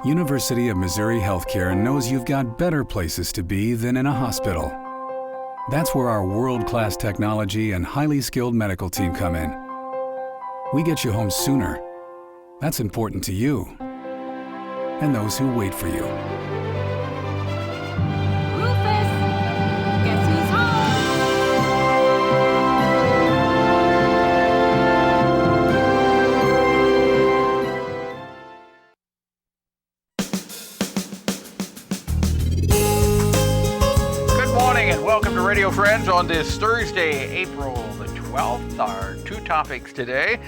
University of Missouri Healthcare knows you've got better places to be than in a hospital. That's where our world-class technology and highly skilled medical team come in. We get you home sooner. That's important to you and those who wait for you. Rufus, guess who's home? Good morning and welcome to Radio Friends on this Thursday, April the 12th. Our two topics today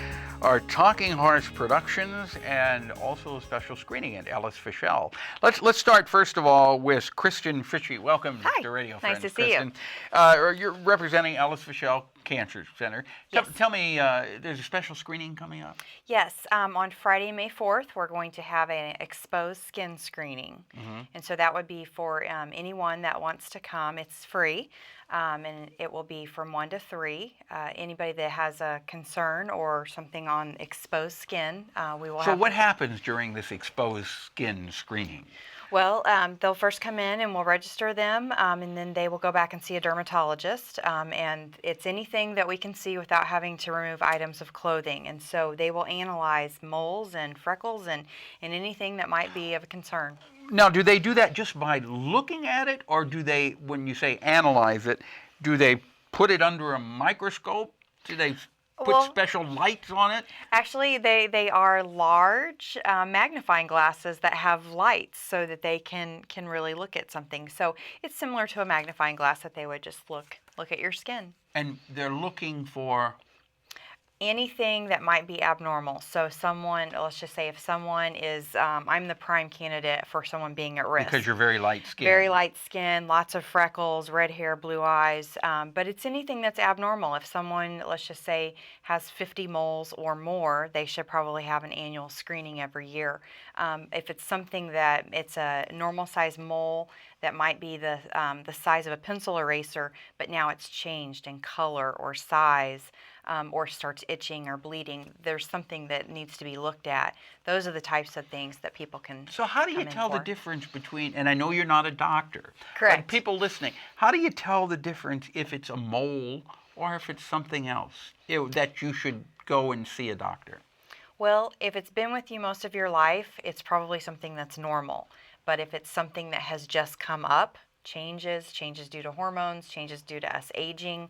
are Talking Horse Productions and also a special screening at Ellis Fischel. Let's start first of all with KRISTEN Fritsschie. Welcome to Radio Friends. Nice to see you. You're representing Ellis Fischel Cancer Center. Yes. Tell me, there's a special screening coming up? Yes, on Friday, May 4th, we're going to have an exposed skin screening. And so that would be for anyone that wants to come. It's free, and it will be from 1 to 3. Anybody that has a concern or something on exposed skin, we will have. So what happens during this exposed skin screening? Well, they'll first come in and we'll register them, and then they will go back and see a dermatologist. And it's anything that we can see without having to remove items of clothing. And so they will analyze moles and freckles and anything that might be of concern. Now, do they do that just by looking at it, or do they, when you say analyze it, do they put it under a microscope? Do they put special lights on it? Actually, they are large magnifying glasses that have lights so that they can really look at something. So it's similar to a magnifying glass that they would just look at your skin. And they're looking for anything that might be abnormal. So someone, let's just say if someone is, I'm the prime candidate for someone being at risk. Because you're very light skinned. Very light skin, lots of freckles, red hair, blue eyes, but it's anything that's abnormal. If someone, let's just say, has 50 moles or more, they should probably have an annual screening every year. If it's something that it's a normal size mole that might be the size of a pencil eraser, but now it's changed in color or size, or starts itching or bleeding, there's something that needs to be looked at. Those are the types of things that people can. So how do you tell the difference between, and I know you're not a doctor, correct, but people listening, how do you tell the difference if it's a mole or if it's something else that you should go and see a doctor? Well, if it's been with you most of your life, it's probably something that's normal. But if it's something that has just come up, changes due to hormones, changes due to us aging,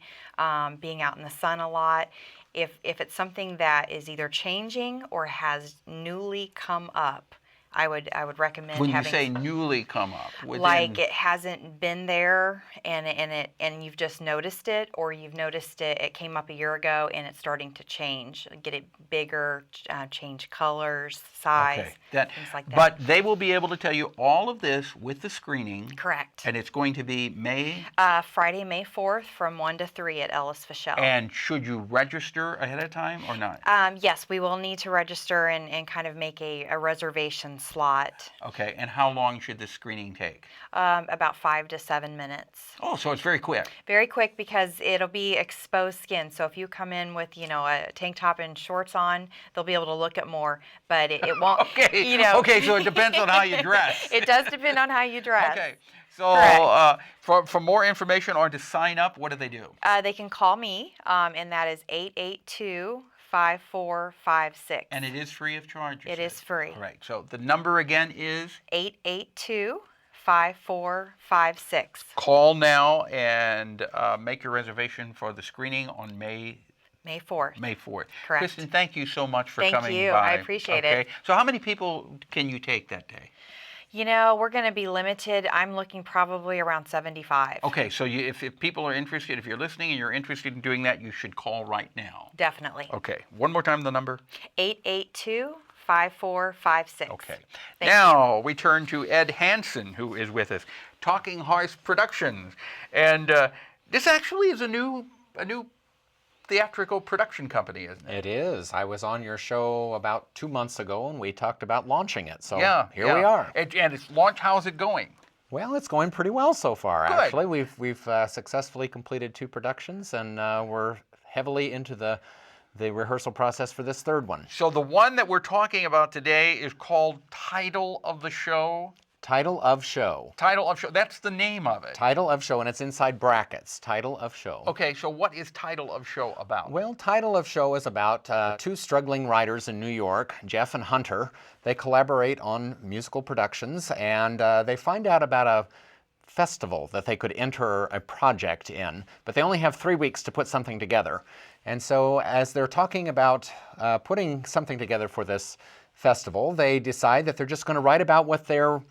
being out in the sun a lot. If it's something that is either changing or has newly come up, I would recommend when having. You say newly come up, like it hasn't been there and you've just noticed it, or you've noticed it came up a year ago and it's starting to change, get it bigger, change colors, size, things like that. But they will be able to tell you all of this with the screening. Correct. And it's going to be Friday, May 4th from 1 to 3 at Ellis Fischel. And should you register ahead of time or not? Yes, we will need to register and kind of make a reservation slot. Okay, and how long should the screening take? About 5 to 7 minutes. Oh, so it's very quick. Very quick because it'll be exposed skin. So if you come in with, a tank top and shorts on, they'll be able to look at more, but it won't, Okay, okay, so it depends on how you dress. It does depend on how you dress. Okay, so for more information or to sign up, what do they do? They can call me, and that is 882-5456. And it is free of charge? It is free. All right, so the number again is? 882-5456. Call now and make your reservation for the screening on May 4th. May 4th. Correct. KRISTEN, thank you so much for coming by. Thank you. I appreciate it. So how many people can you take that day? We're going to be limited. I'm looking probably around 75. Okay, so if people are interested, if you're listening and you're interested in doing that, you should call right now. Definitely. Okay, one more time the number. 882-5456. Okay. Thank Now we turn to Ed Hanson, who is with us, Talking Horse Productions. And this actually is a new theatrical production company, isn't it? It is. I was on your show about 2 months ago, and we talked about launching it. So here we are. And its launch, how's it going? Well, it's going pretty well so far. Good. Actually, we've successfully completed 2 productions, and we're heavily into the the rehearsal process for this third one. So the one that we're talking about today is called Title of the Show? Title of Show. Title of Show. That's the name of it. Title of Show, and it's inside brackets. Title of Show. Okay, so what is Title of Show about? Well, Title of Show is about two struggling writers in New York, Jeff and Hunter. They collaborate on musical productions, and they find out about a festival that they could enter a project in, but they only have 3 weeks to put something together. And so as they're talking about putting something together for this festival, they decide that they're just going to write about what they're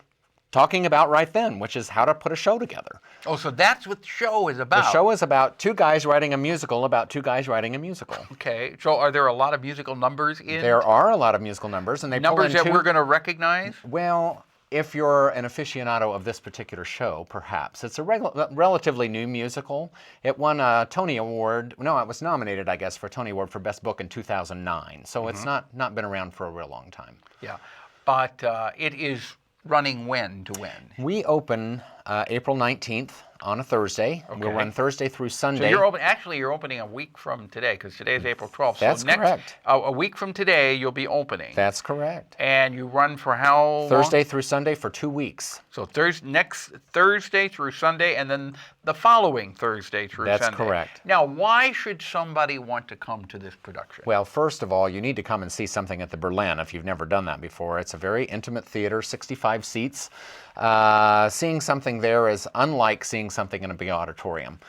talking about right then, which is how to put a show together. Oh, so that's what the show is about. The show is about two guys writing a musical about two guys writing a musical. Okay, so are there a lot of musical numbers in? There are a lot of musical numbers, and they numbers pull in that we're going to recognize? Well, if you're an aficionado of this particular show, perhaps. It's a relatively new musical. It won a Tony Award. No, it was nominated, I guess, for a Tony Award for Best Book in 2009. So it's not been around for a real long time. Yeah, but it is running when to when? We open April 19th on a Thursday. Okay. We'll run Thursday through Sunday. So you're opening a week from today, because today is April 12th. That's correct. A week from today, you'll be opening. That's correct. And you run for how long? Thursday through Sunday for 2 weeks. So next Thursday through Sunday, and then the following Thursday through Sunday. That's correct. Now, why should somebody want to come to this production? Well, first of all, you need to come and see something at the Berlin if you've never done that before. It's a very intimate theater, 65 seats. Seeing something there is unlike seeing something in a big auditorium.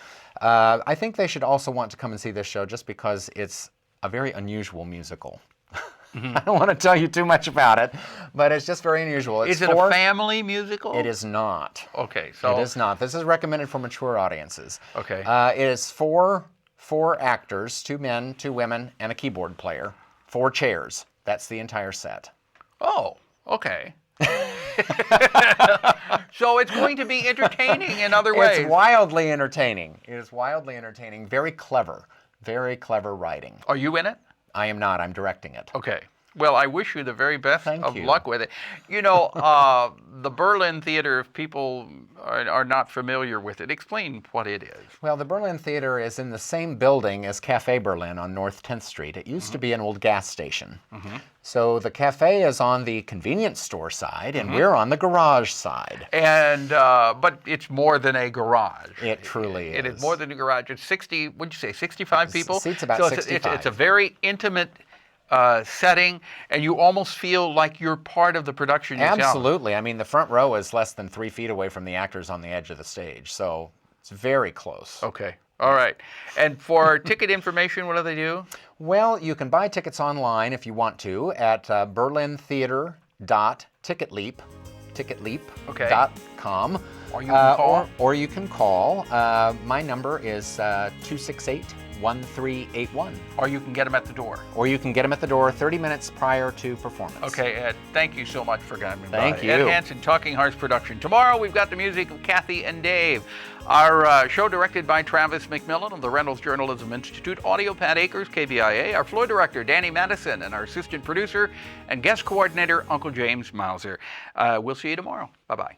I think they should also want to come and see this show just because it's a very unusual musical. I don't want to tell you too much about it, but it's just very unusual. Is it a family musical? It is not. Okay, so... It is not. This is recommended for mature audiences. Okay. It is four actors, 2 men, 2 women, and a keyboard player. 4 chairs. That's the entire set. Oh, okay. So it's going to be entertaining in other ways. It's wildly entertaining. It is wildly entertaining. Very clever writing. Are you in it? I am not. I'm directing it. Okay. Well, I wish you the very best of you. luck with it. You know, the Berlin Theater, if people are not familiar with it, explain what it is. Well, the Berlin Theater is in the same building as Cafe Berlin on North 10th Street. It used to be an old gas station. So the cafe is on the convenience store side, and we're on the garage side. And but it's more than a garage. It truly is. It is more than a garage. It's 60. What'd you say? 65 people. Seats about so 65. It's a very intimate setting, and you almost feel like you're part of the production yourself. Absolutely. I mean, the front row is less than 3 feet away from the actors on the edge of the stage, so it's very close. Okay. All right. And for ticket information, what do they do? Well, you can buy tickets online if you want to at berlintheater.ticketleap.com. Or you can call. Or you can call. My number is 268-1381. Or you can get them at the door. Or you can get them at the door 30 minutes prior to performance. Okay, Ed, thank you so much for coming by. Thank you. Ed Hanson, Talking Hearts production. Tomorrow we've got the music of Kathy and Dave. Our show directed by Travis McMillan of the Reynolds Journalism Institute. Audio, Pat Akers, KVIA. Our floor director, Danny Madison. And our assistant producer and guest coordinator, Uncle James Mauser. We'll see you tomorrow. Bye-bye.